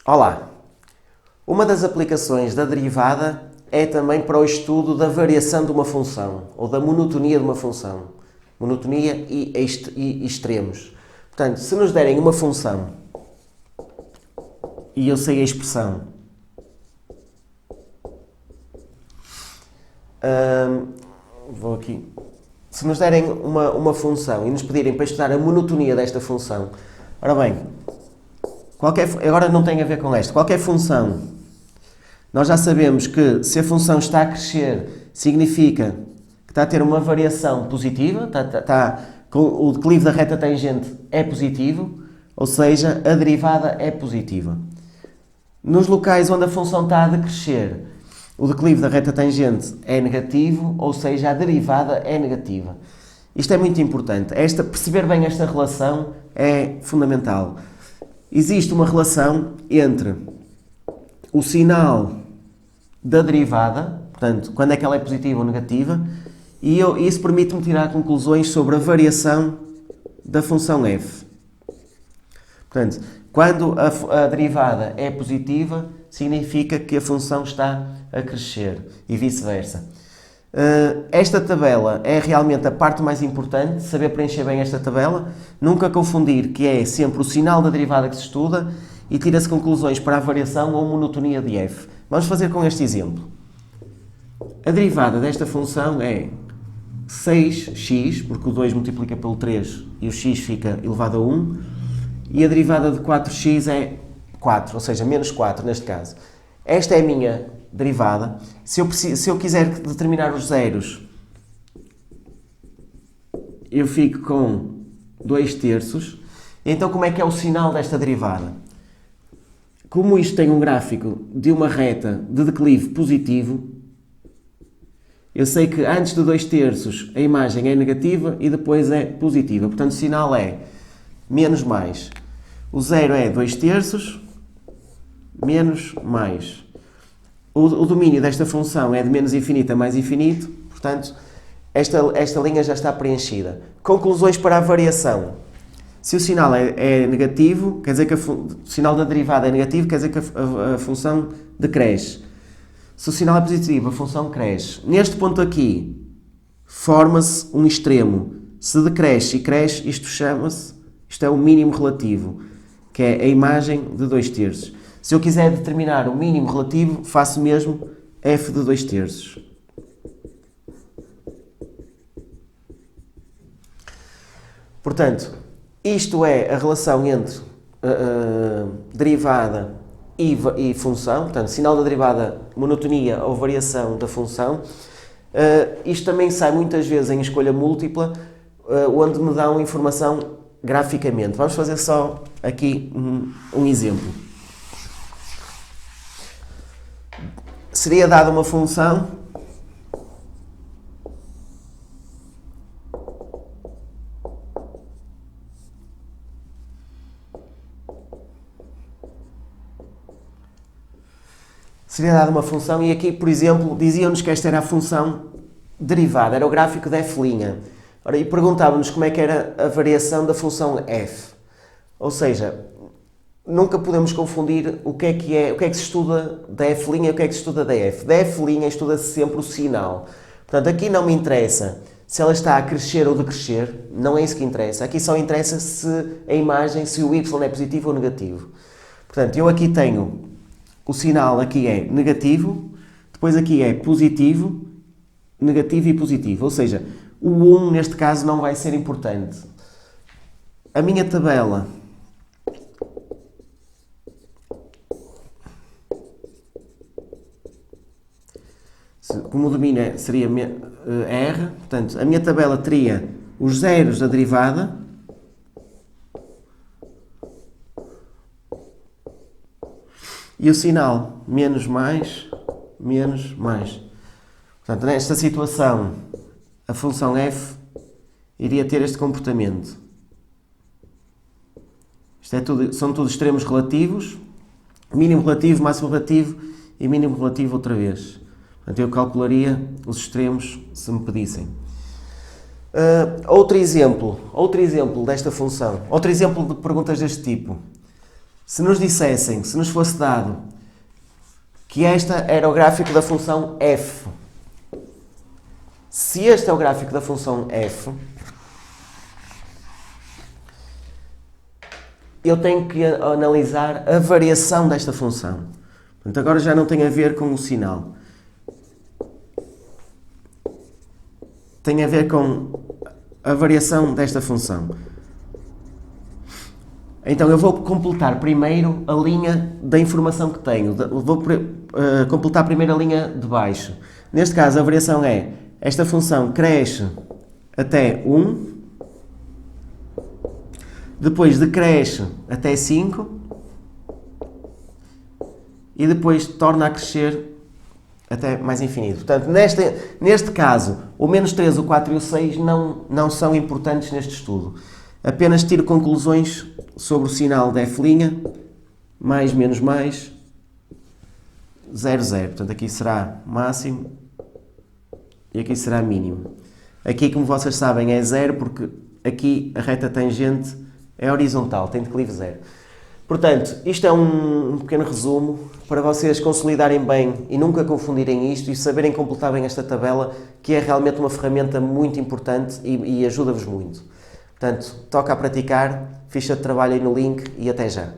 Olá! Uma das aplicações da derivada é também para o estudo da variação de uma função, ou da monotonia de uma função. Monotonia e extremos. Portanto, se nos derem uma função, e eu sei a expressão, vou aqui. Se nos derem uma função e nos pedirem para estudar a monotonia desta função, ora bem, agora não tem a ver com esta, qualquer função, nós já sabemos que se a função está a crescer, significa que está a ter uma variação positiva, o declive da reta tangente é positivo, ou seja, a derivada é positiva. Nos locais onde a função está a decrescer, o declive da reta tangente é negativo, ou seja, a derivada é negativa. Isto é muito importante. Perceber bem esta relação é fundamental. Existe uma relação entre o sinal da derivada, portanto, quando é que ela é positiva ou negativa, e isso permite-me tirar conclusões sobre a variação da função f. Portanto, quando a derivada é positiva, significa que a função está a crescer e vice-versa. Esta tabela é realmente a parte mais importante, saber preencher bem esta tabela, nunca confundir que é sempre o sinal da derivada que se estuda e tira-se conclusões para a variação ou monotonia de f. Vamos fazer com este exemplo. A derivada desta função é 6x, porque o 2 multiplica pelo 3 e o x fica elevado a 1, e a derivada de 4x é 4, ou seja, menos 4 neste caso. Esta é a minha derivada. Se eu quiser determinar os zeros, eu fico com 2/3. Então, como é que é o sinal desta derivada? Como isto tem um gráfico de uma reta de declive positivo, eu sei que antes de 2/3 a imagem é negativa e depois é positiva. Portanto, o sinal é menos mais. O zero é 2/3 menos mais. O domínio desta função é de menos infinito a mais infinito, portanto, esta linha já está preenchida. Conclusões para a variação. Se o sinal é negativo, quer dizer que o sinal da derivada é negativo, quer dizer que a função decresce. Se o sinal é positivo, a função cresce. Neste ponto aqui, forma-se um extremo. Se decresce e cresce, isto é o mínimo relativo, que é a imagem de 2/3. Se eu quiser determinar o mínimo relativo, faço mesmo f de 2/3. Portanto, isto é a relação entre derivada e função, portanto, sinal da derivada, monotonia ou variação da função. Isto também sai muitas vezes em escolha múltipla, onde me dão informação graficamente. Vamos fazer só aqui um exemplo. Seria dada uma função e aqui, por exemplo, diziam-nos que esta era a função derivada, era o gráfico de f'. Ora, e perguntávamos como é que era a variação da função f. Ou seja, nunca podemos confundir o que é que se estuda da f' e o que é que se estuda da f. Da f' estuda-se sempre o sinal. Portanto, aqui não me interessa se ela está a crescer ou decrescer, não é isso que interessa. Aqui só interessa se a imagem, se o y é positivo ou negativo. Portanto, eu aqui tenho o sinal, aqui é negativo, depois aqui é positivo, negativo e positivo. Ou seja, o 1 neste caso não vai ser importante. A minha tabela como o domínio seria R, portanto, a minha tabela teria os zeros da derivada e o sinal menos mais, menos mais. Portanto, nesta situação, a função f iria ter este comportamento. São tudo extremos relativos, mínimo relativo, máximo relativo e mínimo relativo outra vez. Portanto, eu calcularia os extremos se me pedissem. Outro exemplo desta função, outro exemplo de perguntas deste tipo. Se nos dissessem, se nos fosse dado que esta era o gráfico da função f, se este é o gráfico da função f, eu tenho que analisar a variação desta função. Portanto, agora já não tem a ver com o sinal. Tem a ver com a variação desta função. Então, eu vou completar primeiro a linha da informação que tenho. Vou completar primeiro a linha de baixo. Neste caso, a variação é: esta função cresce até 1, depois decresce até 5 e depois torna a crescer até mais infinito. Portanto, neste caso, o menos 3, o 4 e o 6 não são importantes neste estudo. Apenas tiro conclusões sobre o sinal de f', mais, menos, mais, 0, 0. Portanto, aqui será máximo e aqui será mínimo. Aqui, como vocês sabem, é 0 porque aqui a reta tangente é horizontal, tem declive 0. Portanto, isto é um pequeno resumo para vocês consolidarem bem e nunca confundirem isto e saberem completar bem esta tabela, que é realmente uma ferramenta muito importante e ajuda-vos muito. Portanto, toca a praticar, ficha de trabalho aí no link e até já.